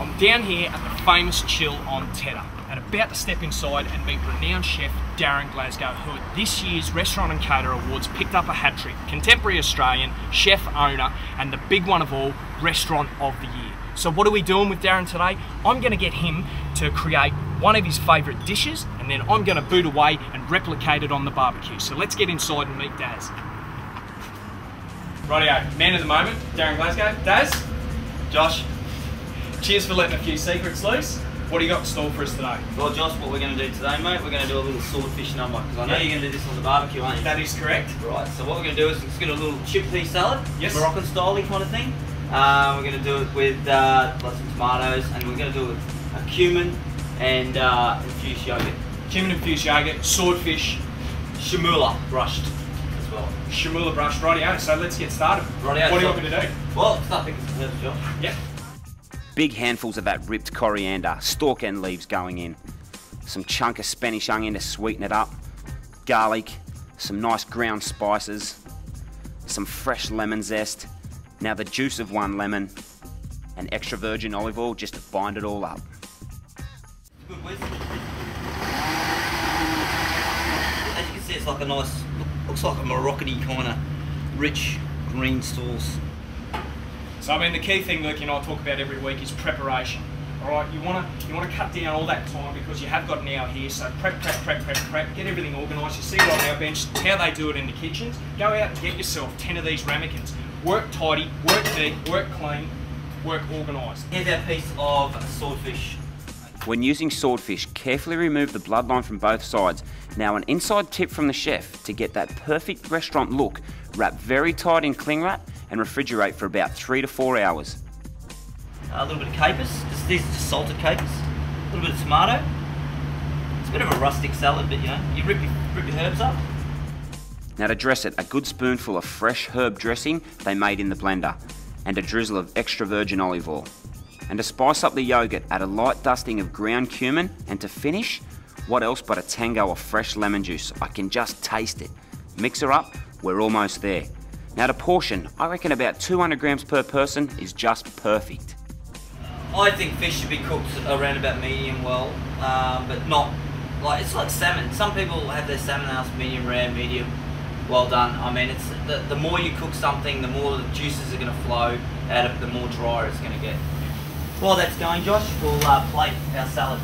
I'm down here at the famous Chill on Tedder and about to step inside and meet renowned chef Darren Glasgow, who at this year's Restaurant and Cater Awards picked up a hat-trick, contemporary Australian, chef owner, and the big one of all, Restaurant of the Year. So what are we doing with Darren today? I'm going to get him to create one of his favourite dishes, and then I'm going to boot away and replicate it on the barbecue. So let's get inside and meet Daz. Rightio, man of the moment, Darren Glasgow. Daz, Josh, cheers for letting a few secrets loose. What do you got in store for us today? Well, Josh, what we're going to do today, mate, we're going to do a little swordfish number, because I know you're going to do this on the barbecue, aren't you? That is correct. Right, so what we're going to do is just get a little chickpea salad, yes. Moroccan style kind of thing. We're going to do it with lots of tomatoes, and we're going to do it with a cumin and infused yogurt. Cumin infused yogurt, swordfish, Shamula brushed as well. Shamula brushed, rightio, so let's get started. Rightio. What do you want me to do? Well, start picking some herbs, Josh. Yep. Big handfuls of that ripped coriander, stalk end leaves going in. Some chunk of Spanish onion to sweeten it up. Garlic, some nice ground spices, some fresh lemon zest. Now the juice of 1 lemon, and extra virgin olive oil just to bind it all up. Good whiz. As you can see, it's like a nice, looks like a Moroccan-y kind of rich green sauce. So I mean, the key thing Luke and I talk about every week is preparation. All right, you want to cut down all that time because you have got an hour here. So prep, get everything organised. You see it on our bench, how they do it in the kitchens. Go out and get yourself 10 of these ramekins. Work tidy, work neat, work clean, work organised. Here's our piece of swordfish. When using swordfish, carefully remove the bloodline from both sides. Now an inside tip from the chef: to get that perfect restaurant look, wrap very tight in cling wrap and refrigerate for about 3 to 4 hours. A little bit of capers, these are just salted capers. A little bit of tomato. It's a bit of a rustic salad, but you know, you rip your herbs up. Now to dress it, a good spoonful of fresh herb dressing they made in the blender, and a drizzle of extra virgin olive oil. And to spice up the yogurt, add a light dusting of ground cumin, and to finish, what else but a tango of fresh lemon juice. I can just taste it. Mix her up, we're almost there. Now to portion, I reckon about 200 grams per person is just perfect. I think fish should be cooked around about medium well, but not, like, it's like salmon. Some people have their salmon asked medium rare, medium well done. I mean, it's the more you cook something, the more the juices are going to flow out of it, the more drier it's going to get. While that's going, Josh, we'll plate our salad.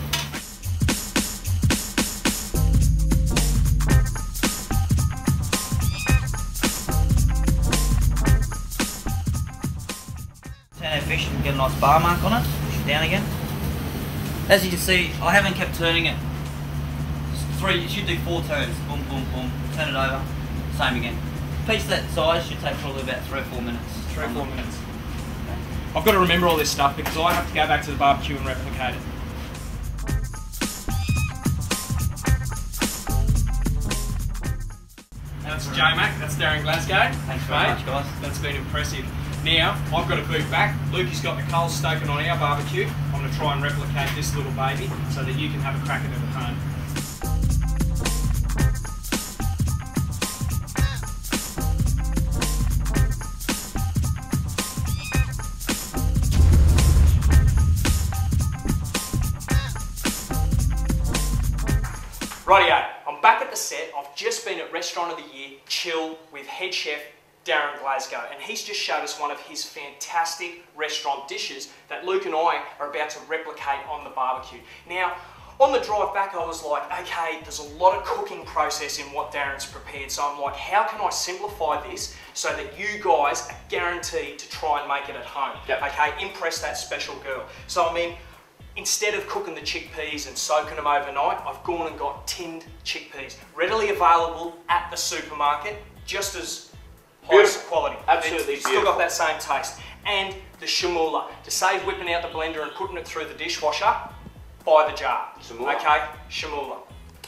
Turn our fish and get a nice bar mark on it. Push it down again. As you can see, I haven't kept turning it. You should do 4 turns. Boom, boom, boom. Turn it over. Same again. A piece that size should take probably about 3 or 4 minutes. 3 or 4 minutes. I've got to remember all this stuff because I have to go back to the barbecue and replicate it. That's J-Mac, that's Darren Glasgow. Thanks very much, guys. That's been impressive. Now, I've got to boot back. Lukey's got the coals stoking on our barbecue. I'm going to try and replicate this little baby so that you can have a crack at it at home. Rightio, I'm back at the set. I've just been at Restaurant of the Year, Chill, with head chef Darren Glasgow, and he's just showed us one of his fantastic restaurant dishes that Luke and I are about to replicate on the barbecue. Now, on the drive back, I was like, okay, there's a lot of cooking process in what Darren's prepared, so I'm like, how can I simplify this so that you guys are guaranteed to try and make it at home? Yep. Okay, impress that special girl. So I mean, instead of cooking the chickpeas and soaking them overnight, I've gone and got tinned chickpeas, readily available at the supermarket, just as high quality. Absolutely it's still got that same taste. And the shamula, to save whipping out the blender and putting it through the dishwasher, buy the jar. Shamula. Okay, shamula.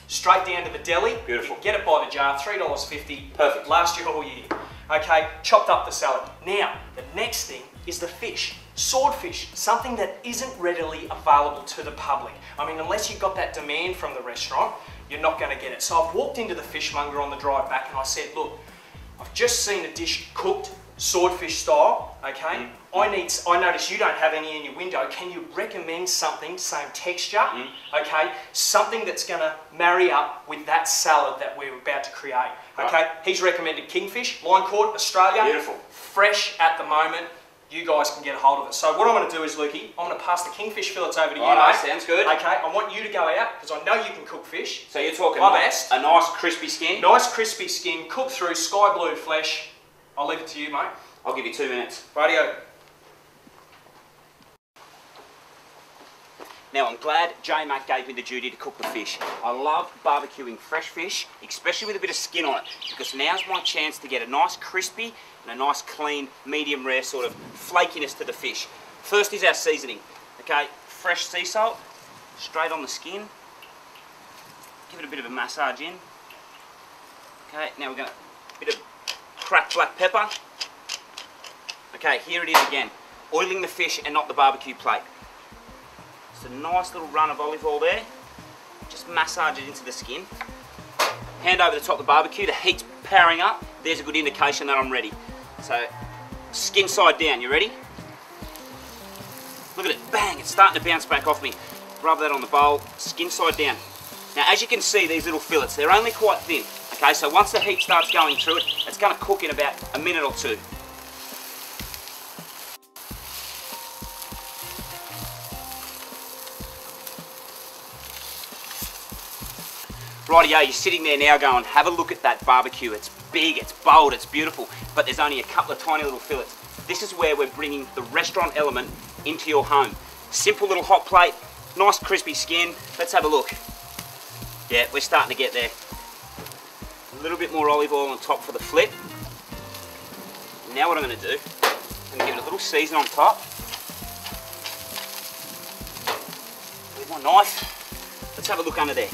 Straight down to the deli. Beautiful. Get it by the jar, $3.50. Perfect. Last you all year. Okay, chopped up the salad. Now, the next thing is the fish. Swordfish, something that isn't readily available to the public. I mean, unless you've got that demand from the restaurant, you're not going to get it. So I've walked into the fishmonger on the drive back and I said, look, I've just seen a dish cooked swordfish style, okay? I notice you don't have any in your window. Can you recommend something, same texture, okay? Something that's gonna marry up with that salad that we're about to create, okay? Right. He's recommended kingfish, line caught, Australia. Beautiful. Fresh at the moment. You guys can get a hold of it. So what I'm gonna do is, Lukey, I'm gonna pass the kingfish fillets over to you, Righto, mate. sounds good. Okay, I want you to go out, because I know you can cook fish. So you're talking My best. a nice crispy skin? Nice crispy skin, cooked through, sky blue flesh. I'll leave it to you, mate. I'll give you 2 minutes. Radio. Now I'm glad J-Mac gave me the duty to cook the fish. I love barbecuing fresh fish, especially with a bit of skin on it, because now's my chance to get a nice crispy and a nice clean, medium rare sort of flakiness to the fish. First is our seasoning. Okay, fresh sea salt, straight on the skin. Give it a bit of a massage in. Okay, now we're going to a bit of cracked black pepper. Okay, here it is again. Oiling the fish and not the barbecue plate. Just a nice little run of olive oil there. Just massage it into the skin. Hand over the top of the barbecue, the heat's powering up. There's a good indication that I'm ready. So, skin side down, you ready? Look at it, bang, it's starting to bounce back off me. Rub that on the bowl, skin side down. Now as you can see, these little fillets, they're only quite thin. Okay, so once the heat starts going through it, it's going to cook in about a minute or two. Rightio, you're sitting there now going, have a look at that barbecue. It's big, it's bold, it's beautiful, but there's only a couple of tiny little fillets. This is where we're bringing the restaurant element into your home. Simple little hot plate, nice crispy skin. Let's have a look. Yeah, we're starting to get there. A little bit more olive oil on top for the flip. Now what I'm going to do, I'm going to give it a little season on top. With my knife, let's have a look under there.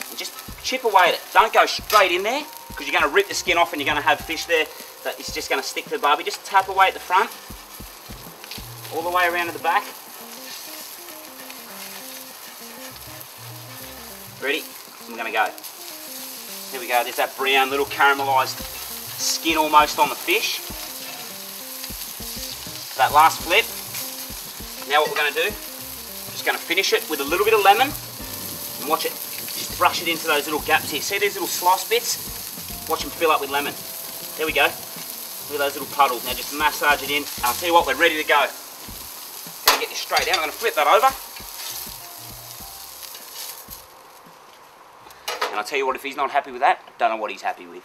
And just chip away at it. Don't go straight in there, because you're going to rip the skin off and you're going to have fish there that is just going to stick to the barbie. Just tap away at the front, all the way around to the back. Ready? I'm going to go. Here we go, there's that brown little caramelised skin almost on the fish. That last flip. Now what we're going to do, just going to finish it with a little bit of lemon, and watch it, just brush it into those little gaps here. See these little slice bits? Watch them fill up with lemon. There we go. Look at those little puddles. Now just massage it in, and I'll tell you what, we're ready to go. Going to get this straight down, I'm going to flip that over. And I'll tell you what, if he's not happy with that, I don't know what he's happy with.